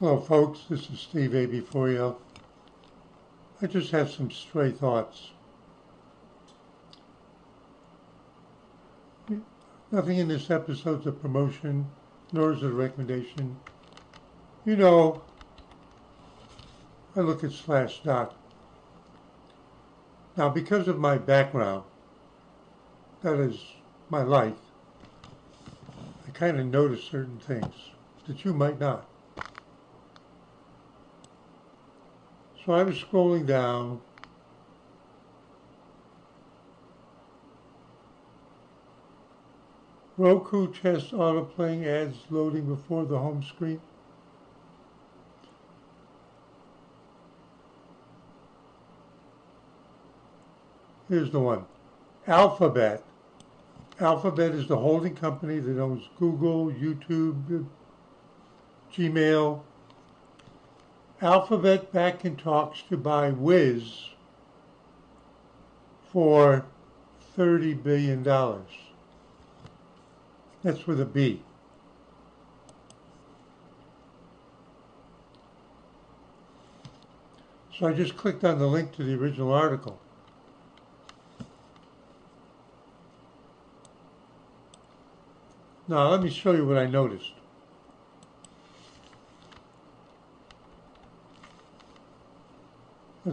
Hello folks, this is Steve A. for you. I just have some stray thoughts. Nothing in this episode is a promotion, nor is it a recommendation. You know, I look at Slashdot. Now, because of my background, that is my life, I kind of notice certain things that you might not. So I was scrolling down, Roku tests autoplaying ads loading before the home screen. Here's the one. Alphabet. Alphabet is the holding company that owns Google, YouTube, Gmail. Alphabet back in talks to buy Wiz for $30 billion. That's with a B. So I just clicked on the link to the original article. Now let me show you what I noticed.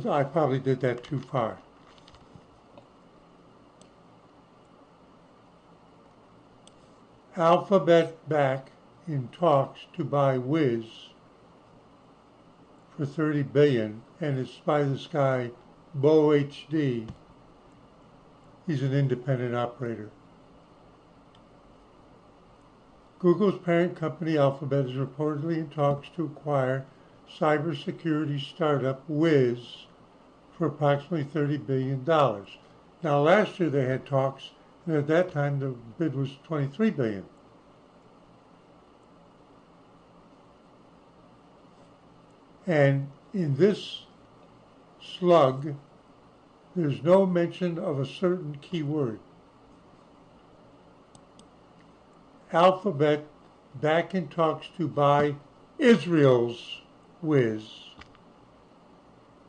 I probably did that too far. Alphabet back in talks to buy Wiz for $30 billion, and it's by this guy, Bo HD. He's an independent operator. Google's parent company Alphabet is reportedly in talks to acquire cybersecurity startup Wiz for approximately $30 billion. Now last year they had talks, and at that time the bid was $23 billion. And in this slug, there's no mention of a certain keyword. Alphabet back in talks to buy Israel's Wiz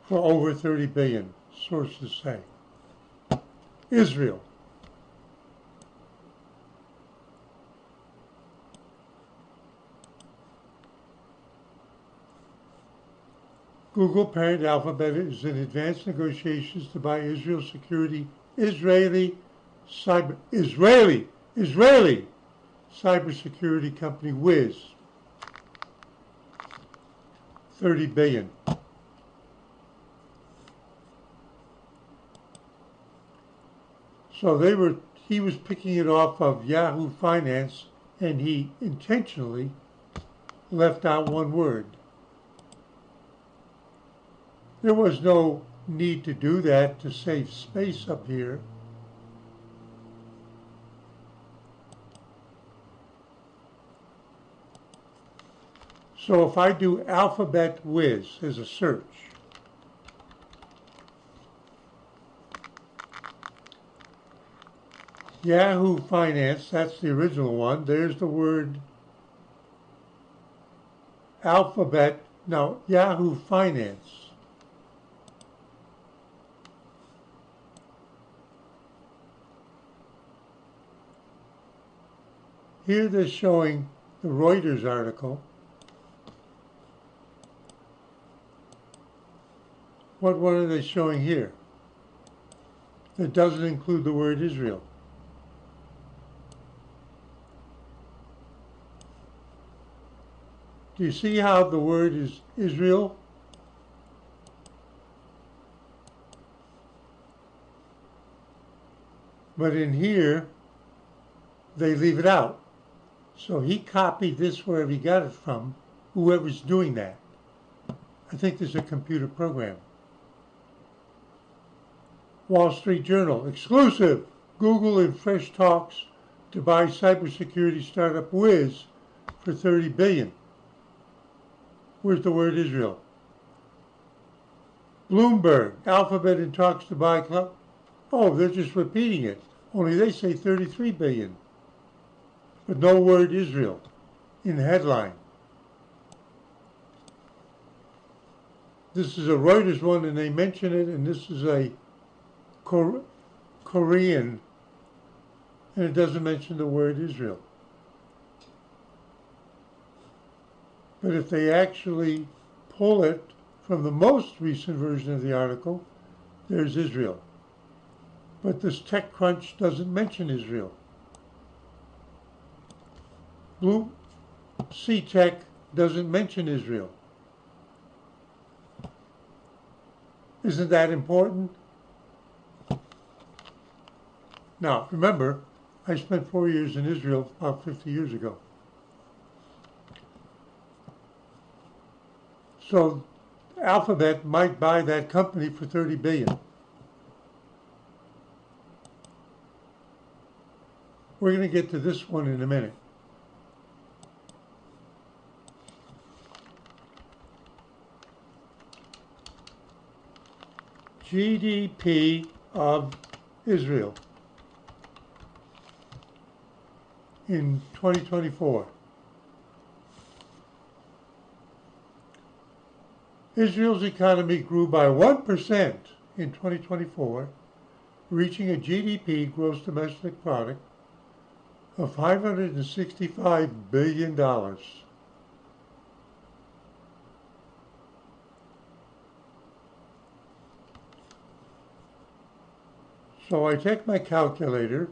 for over $30 billion, sources say. Israel. Google parent Alphabet is in advanced negotiations to buy Israeli cybersecurity company Wiz. $30 billion. So he was picking it off of Yahoo Finance, and he intentionally left out one word. There was no need to do that to save space up here. So if I do Alphabet Wiz as a search, Yahoo Finance, that's the original one. There's the word Alphabet. Now, Yahoo Finance. Here they're showing the Reuters article. What one are they showing here that doesn't include the word Israel? Do you see how the word is Israel? But in here, they leave it out. So he copied this wherever he got it from, whoever's doing that. I think there's a computer program. Wall Street Journal, exclusive. Google in fresh talks to buy cybersecurity startup Wiz for $30 billion. Where's the word Israel? Bloomberg, Alphabet in talks to buy Club. Oh, they're just repeating it. Only they say $33 billion. But no word Israel in the headline. This is a Reuters one, and they mention it, and this is a Korean, and it doesn't mention the word Israel. But if they actually pull it from the most recent version of the article, there's Israel. But this TechCrunch doesn't mention Israel. Blue Sea Tech doesn't mention Israel. Isn't that important? Now, remember, I spent 4 years in Israel about 50 years ago. So Alphabet might buy that company for $30 billion. We're going to get to this one in a minute. GDP of Israel in 2024. Israel's economy grew by 1% in 2024, reaching a GDP, gross domestic product, of $565 billion. So I take my calculator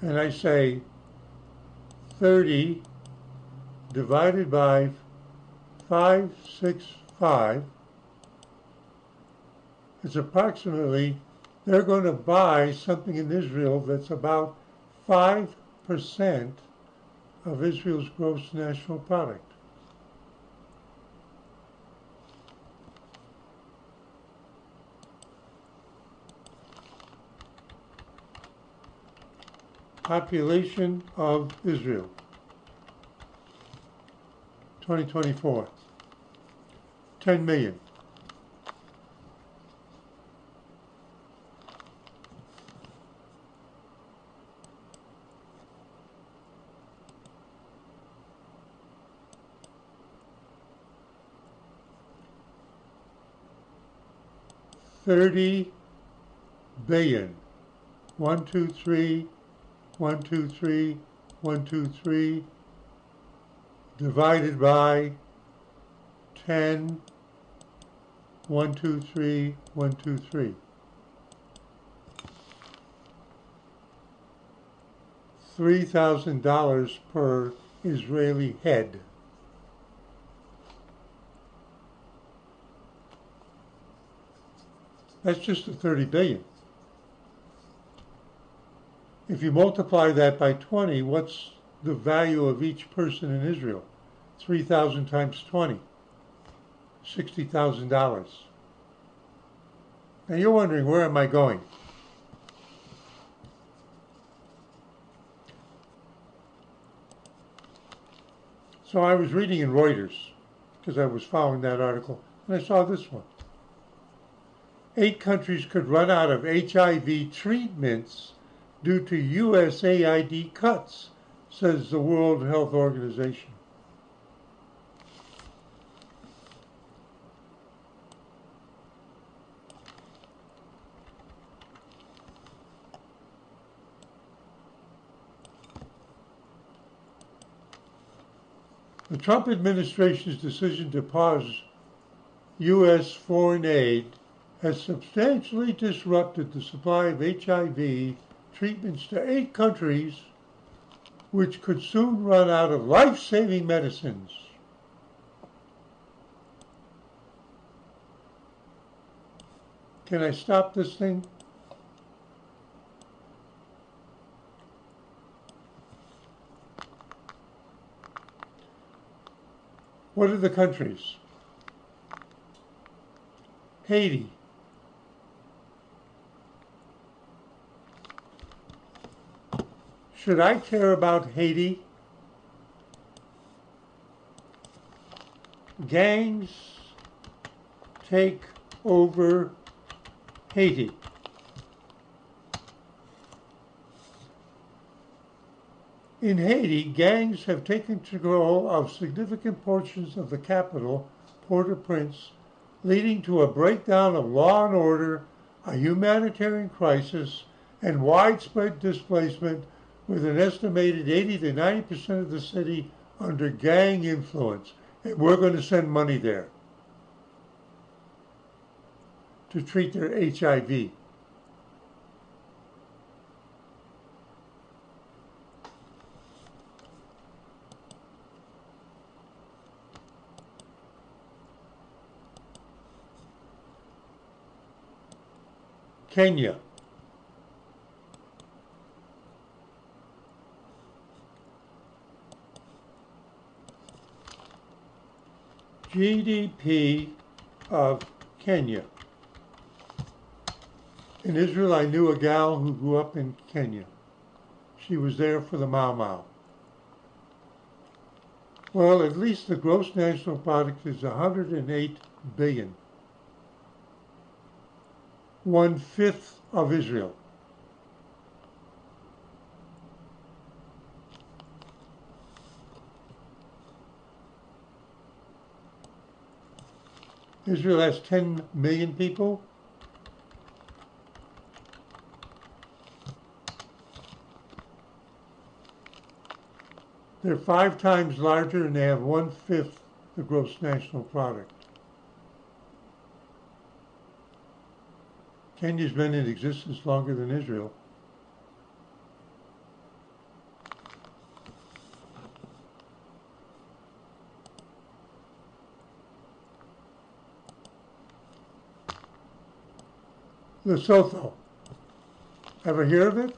and I say 30 divided by 565, it's approximately, they're going to buy something in Israel that's about 5% of Israel's gross national product. Population of Israel, 2024, 10 million. $30 billion. 1, 2, 3. 1, 2, 3, 1, 2, 3, divided by 10, 1, 2, 3, 1, 2, 3. $3,000 per Israeli head. That's just the 30 billion. If you multiply that by 20, what's the value of each person in Israel? 3,000 times 20, $60,000. Now you're wondering, where am I going? So I was reading in Reuters, because I was following that article, and I saw this one. 8 countries could run out of HIV treatments due to USAID cuts, says the World Health Organization. The Trump administration's decision to pause U.S. foreign aid has substantially disrupted the supply of HIV treatments to 8 countries, which could soon run out of life-saving medicines. Can I stop this thing? What are the countries? Haiti. Should I care about Haiti? Gangs take over Haiti. In Haiti, gangs have taken control of significant portions of the capital, Port-au-Prince, leading to a breakdown of law and order, a humanitarian crisis, and widespread displacement, with an estimated 80 to 90% of the city under gang influence. And we're going to send money there to treat their HIV. Kenya. GDP of Kenya. In Israel, I knew a gal who grew up in Kenya. She was there for the Mau Mau. Well, at least the gross national product is 108 billion. 1/5 of Israel. Israel has 10 million people. They're 5 times larger and they have 1/5 the gross national product. Kenya's been in existence longer than Israel. Lesotho. Ever hear of it?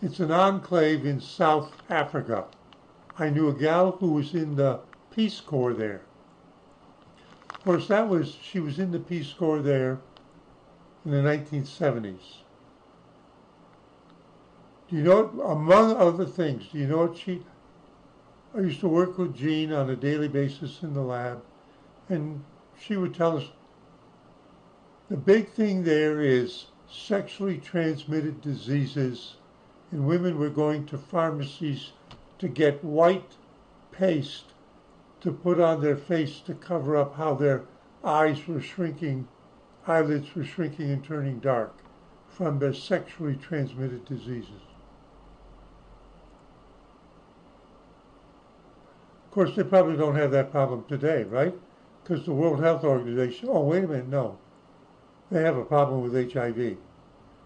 It's an enclave in South Africa. I knew a gal who was in the Peace Corps there. Of course, she was in the Peace Corps there in the 1970s. Do you know, among other things, do you know what I used to work with Jean on a daily basis in the lab, and she would tell us the big thing there is sexually transmitted diseases, and women were going to pharmacies to get white paste to put on their face to cover up how their eyes were shrinking, eyelids were shrinking and turning dark from their sexually transmitted diseases. Of course, they probably don't have that problem today, right? Because the World Health Organization, oh, wait a minute, no. They have a problem with HIV.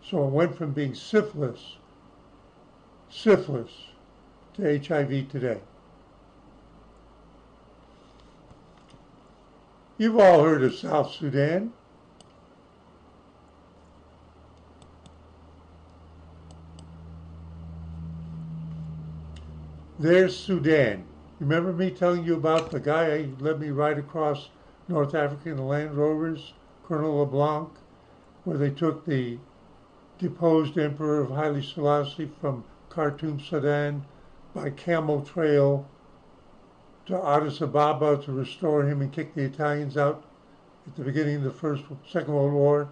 So it went from being syphilis to HIV today. You've all heard of South Sudan. There's Sudan. Remember me telling you about the guy who let me ride across North Africa in the Land Rovers, Colonel LeBlanc, where they took the deposed emperor of Haile Selassie from Khartoum, Sudan, by camel trail to Addis Ababa to restore him and kick the Italians out at the beginning of the Second World War.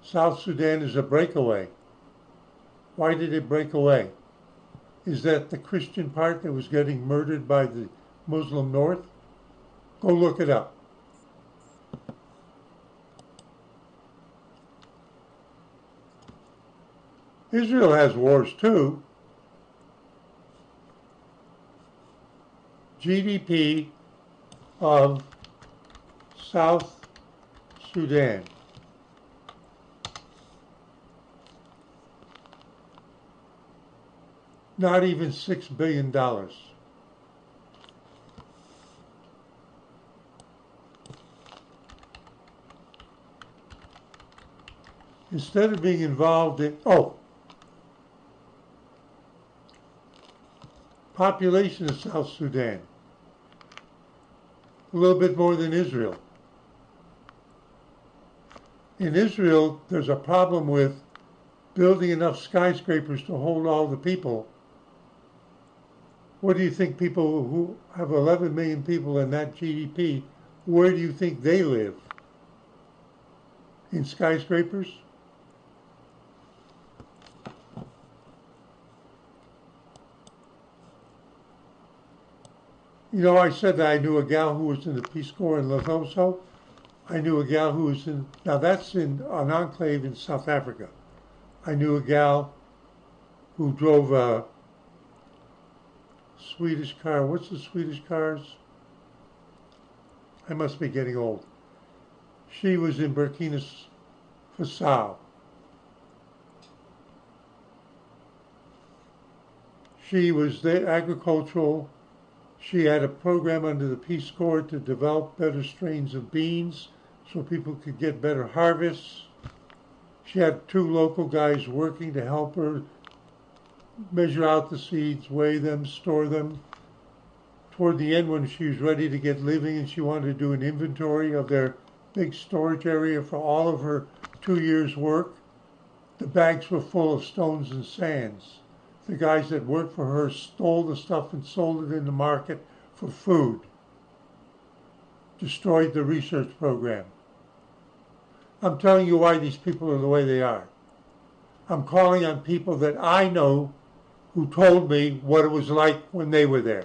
South Sudan is a breakaway. Why did it break away? Is that the Christian part that was getting murdered by the Muslim North? Go look it up. Israel has wars too. GDP of South Sudan. Not even $6 billion. Instead of being involved in, population of South Sudan, a little bit more than Israel. In Israel, there's a problem with building enough skyscrapers to hold all the people. What do you think people who have 11 million people in that GDP, where do you think they live? In skyscrapers? You know, I said that I knew a gal who was in the Peace Corps in Lesotho. I knew a gal who was in, now that's in an enclave in South Africa. I knew a gal who drove a Swedish car. What's the Swedish cars? I must be getting old. She was in Burkina Faso. She was there agricultural. She had a program under the Peace Corps to develop better strains of beans so people could get better harvests. She had 2 local guys working to help her measure out the seeds, weigh them, store them. Toward the end, when she was ready to get living and she wanted to do an inventory of their big storage area for all of her 2 years' work, the bags were full of stones and sands. The guys that worked for her stole the stuff and sold it in the market for food. Destroyed the research program. I'm telling you why these people are the way they are. I'm calling on people that I know who told me what it was like when they were there.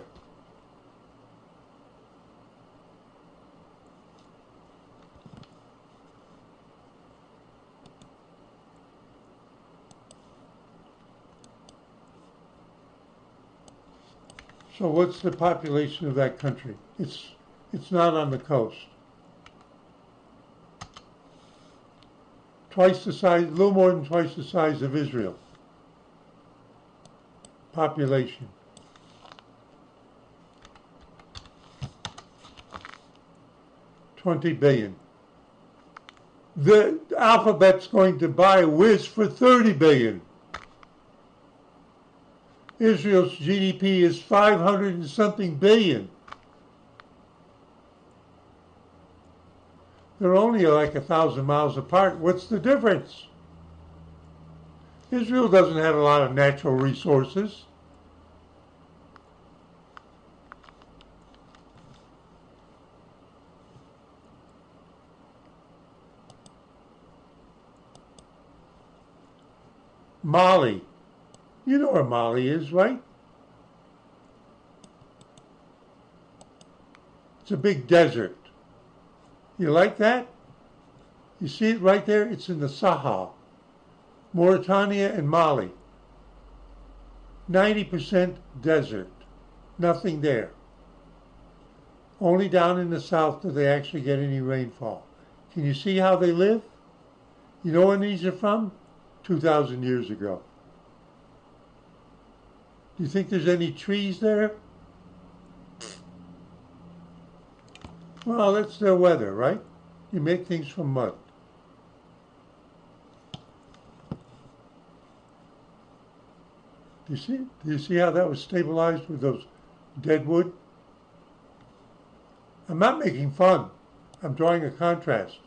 So what's the population of that country? It's not on the coast. Twice the size, a little more than twice the size of Israel. Population. $20 billion. The Alphabet's going to buy Wiz for $30 billion. Israel's GDP is 500 and something billion. They're only like 1,000 miles apart. What's the difference? Israel doesn't have a lot of natural resources. Mali. You know where Mali is, right? It's a big desert. You like that? You see it right there? It's in the Sahel. Mauritania and Mali. 90% desert. Nothing there. Only down in the south do they actually get any rainfall. Can you see how they live? You know when these are from? 2,000 years ago. Do you think there's any trees there? Well, that's their weather, right? You make things from mud. Do you see how that was stabilized with those dead wood? I'm not making fun. I'm drawing a contrast.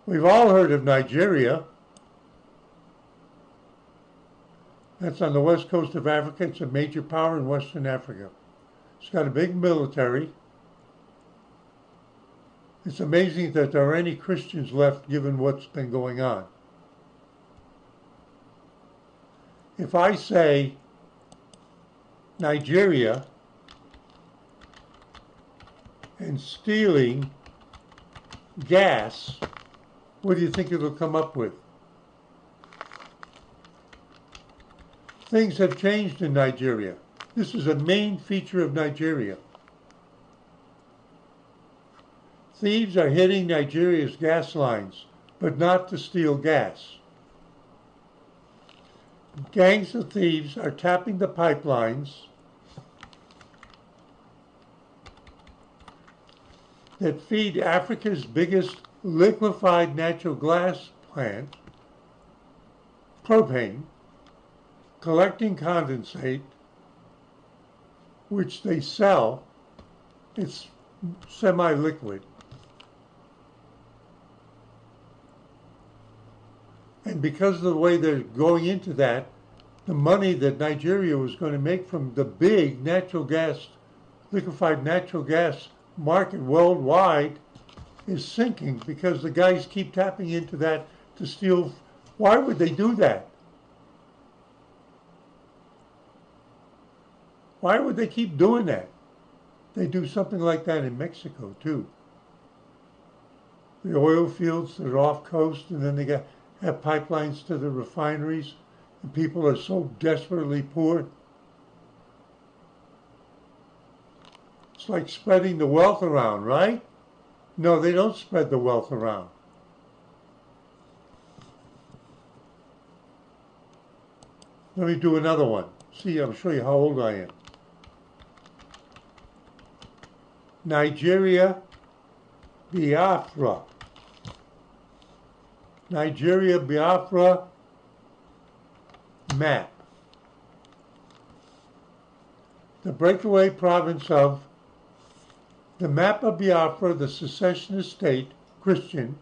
We've all heard of Nigeria. That's on the west coast of Africa. It's a major power in Western Africa. It's got a big military. It's amazing that there are any Christians left given what's been going on. If I say Nigeria and stealing gas, what do you think it'll come up with? Things have changed in Nigeria. This is a main feature of Nigeria. Thieves are hitting Nigeria's gas lines, but not to steal gas. Gangs of thieves are tapping the pipelines that feed Africa's biggest liquefied natural gas plant, propane, collecting condensate, which they sell. It's semi-liquid. And because of the way they're going into that, the money that Nigeria was going to make from the big natural gas, liquefied natural gas market worldwide is sinking because the guys keep tapping into that to steal. Why would they do that? Why would they keep doing that? They do something like that in Mexico too. The oil fields that are off coast, and then they have pipelines to the refineries, and people are so desperately poor. It's like spreading the wealth around, right? No, they don't spread the wealth around. Let me do another one. See, I'll show you how old I am. Nigeria, Biafra. Nigeria, Biafra map. The breakaway province of the map of Biafra, the secessionist state, Christian,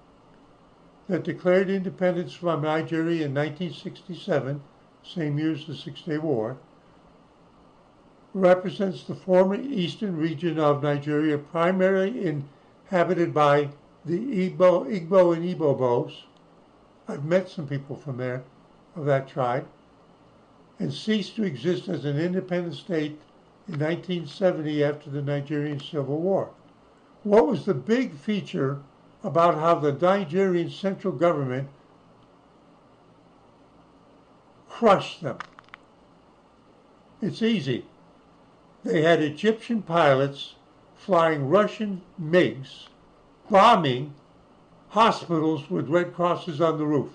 that declared independence from Nigeria in 1967, same year as the Six-Day War, represents the former eastern region of Nigeria, primarily inhabited by the Igbo and Ibobos. I've met some people from there, of that tribe, and ceased to exist as an independent state in 1970 after the Nigerian Civil War. What was the big feature about how the Nigerian central government crushed them? It's easy. They had Egyptian pilots flying Russian MiGs, bombing hospitals with Red Crosses on the roof.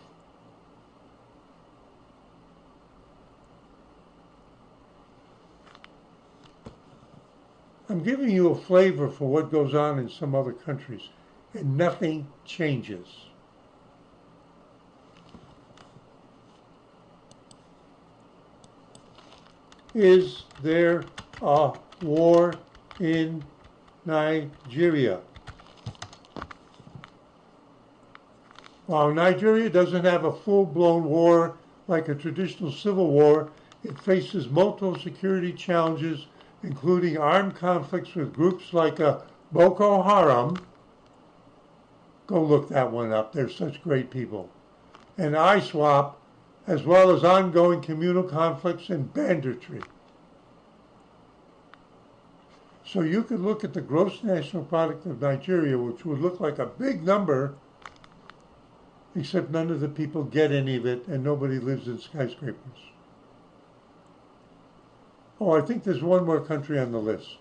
I'm giving you a flavor for what goes on in some other countries, and nothing changes. Is there a war in Nigeria? While Nigeria doesn't have a full-blown war like a traditional civil war, it faces multiple security challenges, including armed conflicts with groups like Boko Haram. Go look that one up. They're such great people. And ISWAP, as well as ongoing communal conflicts and banditry. So you could look at the gross national product of Nigeria, which would look like a big number, except none of the people get any of it and nobody lives in skyscrapers. Oh, I think there's one more country on the list.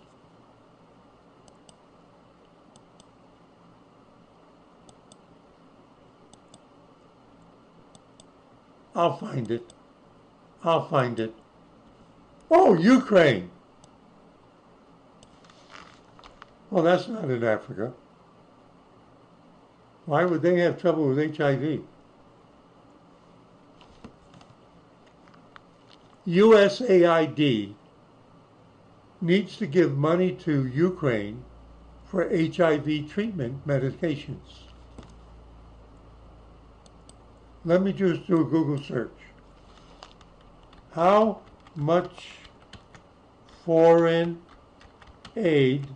I'll find it. I'll find it. Oh, Ukraine. Well, that's not in Africa. Why would they have trouble with HIV? USAID needs to give money to Ukraine for HIV treatment medications. Let me just do a Google search. How much foreign aid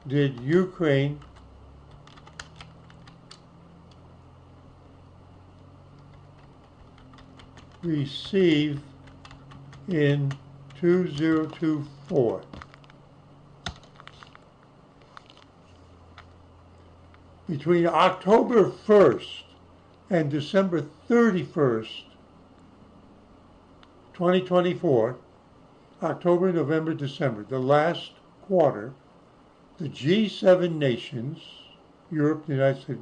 did Ukraine receive in 2024? Between October 1st and December 31st, 2024, October, November, December, the last quarter, the G7 nations, Europe, the United States,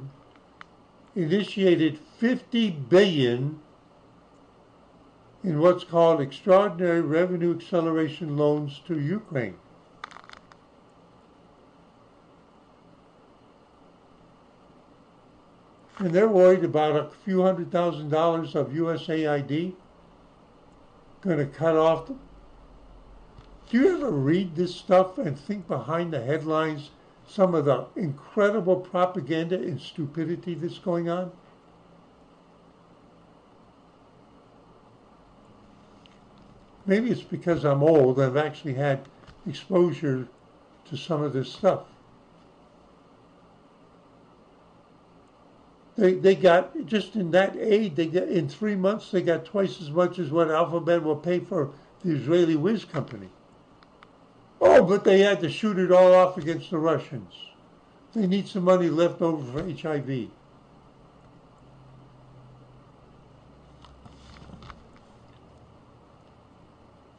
initiated $50 billion in what's called extraordinary revenue acceleration loans to Ukraine. And they're worried about a few $100,000 of USAID going to cut off them. Do you ever read this stuff and think behind the headlines some of the incredible propaganda and stupidity that's going on? Maybe it's because I'm old and I've actually had exposure to some of this stuff. They got, just in that aid, they got, in 3 months, they got twice as much as what Alphabet will pay for the Israeli whiz company. Oh, but they had to shoot it all off against the Russians. They need some money left over for HIV.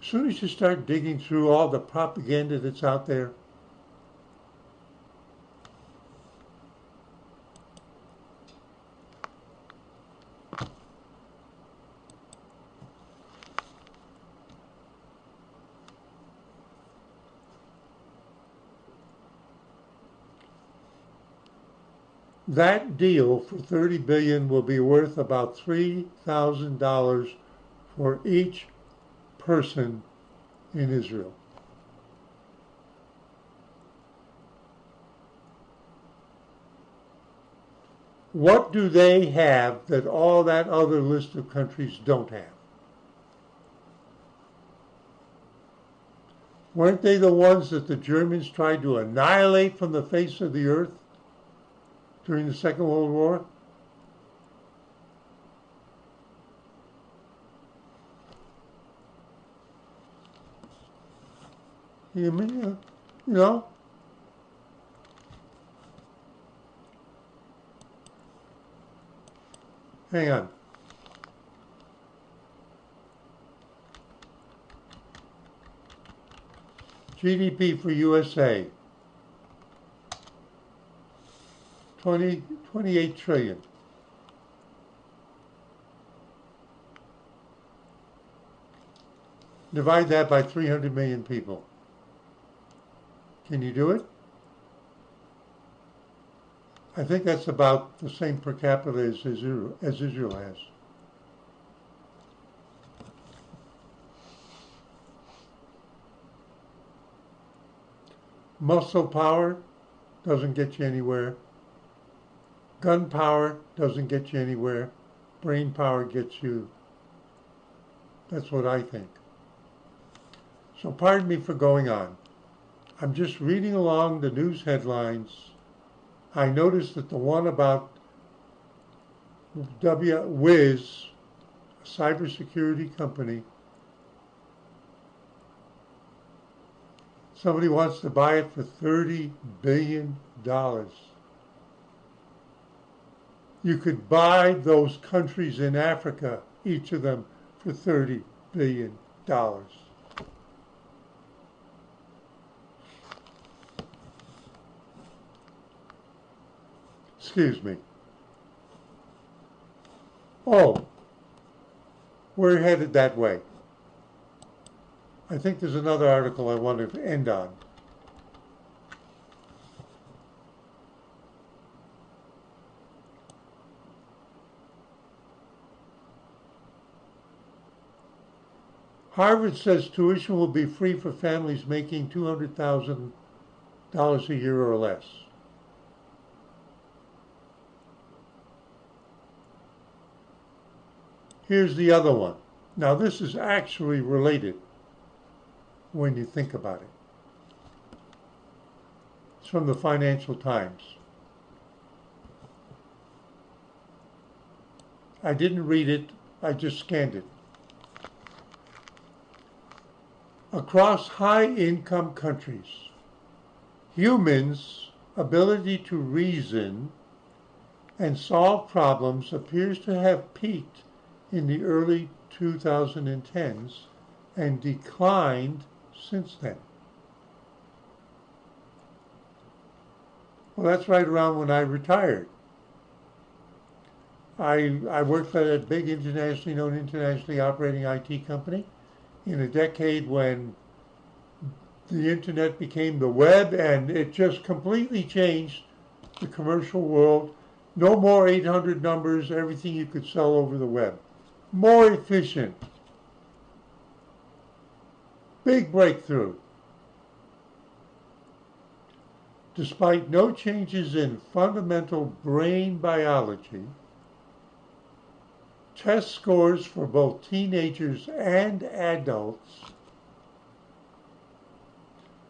As soon as you start digging through all the propaganda that's out there, that deal for $30 billion will be worth about $3,000 for each person in Israel. What do they have that all that other list of countries don't have? Weren't they the ones that the Germans tried to annihilate from the face of the earth during the Second World War? You know? Hang on. GDP for USA, 28 trillion. Divide that by 300 million people. Can you do it? I think that's about the same per capita as Israel has. Muscle power doesn't get you anywhere. Gun power doesn't get you anywhere. Brain power gets you. That's what I think. So pardon me for going on. I'm just reading along the news headlines. I noticed that the one about Wiz, a cybersecurity company, somebody wants to buy it for $30 billion. You could buy those countries in Africa, each of them, for $30 billion. Excuse me. Oh, we're headed that way. I think there's another article I wanted to end on. Harvard says tuition will be free for families making $200,000 a year or less. Here's the other one. Now this is actually related when you think about it. It's from the Financial Times. I didn't read it, I just scanned it. Across high-income countries, humans' ability to reason and solve problems appears to have peaked in the early 2010s and declined since then. Well, that's right around when I retired. I worked for a big internationally known, internationally operating IT company in a decade when the internet became the web, and it just completely changed the commercial world. No more 800 numbers, everything you could sell over the web. More efficient. Big breakthrough. Despite no changes in fundamental brain biology, test scores for both teenagers and adults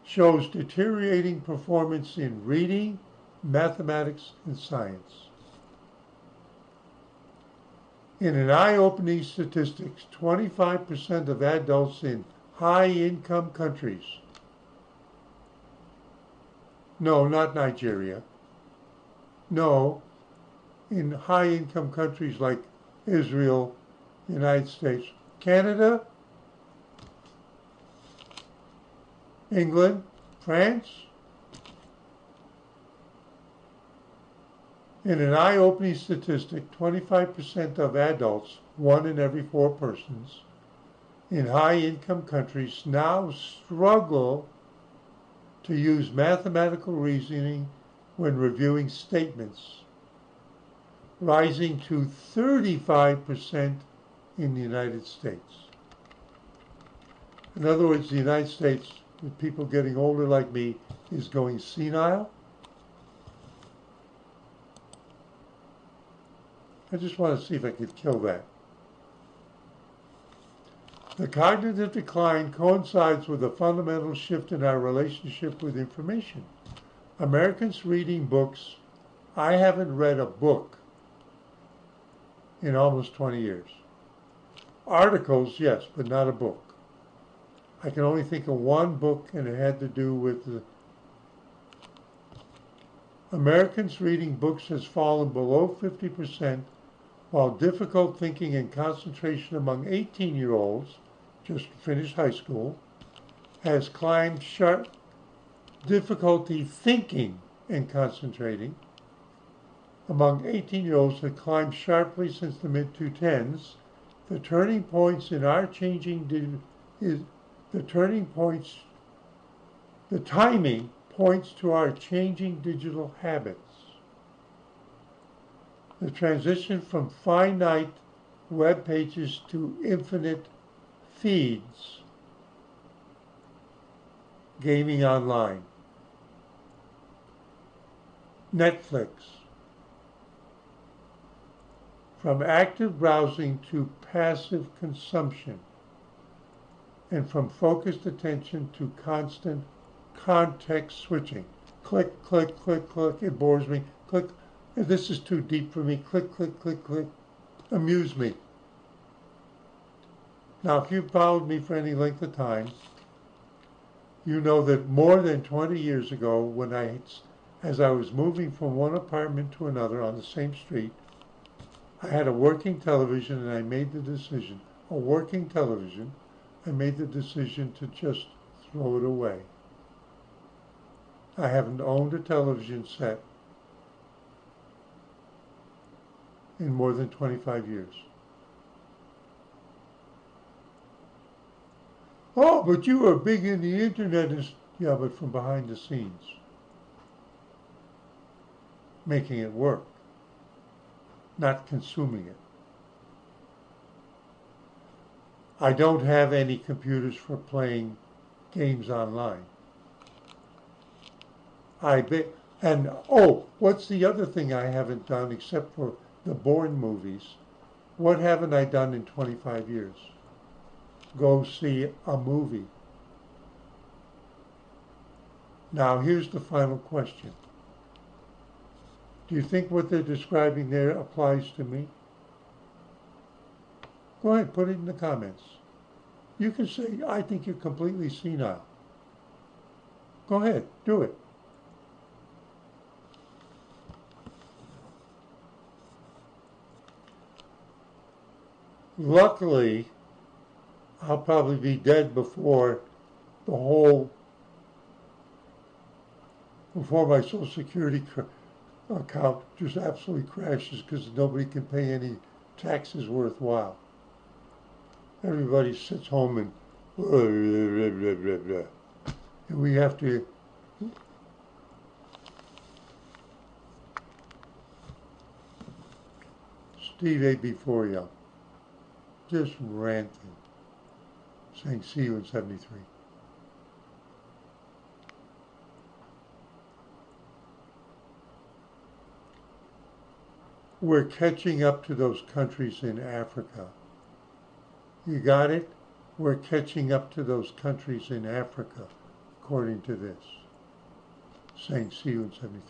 shows deteriorating performance in reading, mathematics, and science. In an eye-opening statistics, 25% of adults in high-income countries. No, not Nigeria. No, in high-income countries like Israel, United States, Canada, England, France. In an eye-opening statistic, 25% of adults, 1 in every 4 persons, in high-income countries now struggle to use mathematical reasoning when reviewing statements, rising to 35% in the United States. In other words, the United States, with people getting older like me, is going senile. I just want to see if I could kill that. The cognitive decline coincides with a fundamental shift in our relationship with information. Americans reading books, I haven't read a book in almost 20 years. Articles, yes, but not a book. I can only think of one book, and it had to do with the Americans reading books has fallen below 50%, while difficult thinking and concentration among 18-year-olds, just finished high school, has climbed sharp. Difficulty thinking and concentrating among 18-year-olds had climbed sharply since the mid-2010s. The turning points in our changing the timing points to our changing digital habits. The transition from finite web pages to infinite feeds, gaming online, Netflix, from active browsing to passive consumption, and from focused attention to constant context switching. Click, click, click, click, it bores me. Click, this is too deep for me. Click, click, click, click, amuse me. Now, if you've followed me for any length of time, you know that more than 20 years ago, as I was moving from one apartment to another on the same street, I had a working television, and I made the decision, I made the decision to just throw it away. I haven't owned a television set in more than 25 years. Oh, but you were big in the internet. Yeah, but from behind the scenes, making it work, not consuming it. I don't have any computers for playing games online. What's the other thing I haven't done except for the Bourne movies? What haven't I done in 25 years? Go see a movie. Now, here's the final question. Do you think what they're describing there applies to me? Go ahead, put it in the comments. You can say, I think you're completely senile. Go ahead, do it. Luckily, I'll probably be dead before my Social Security account just absolutely crashes because nobody can pay any taxes worthwhile. Everybody sits home and we have to. Steve AB4 Young, just ranting, saying see you in 73. We're catching up to those countries in Africa. You got it? We're catching up to those countries in Africa, according to this, saying see you in 73.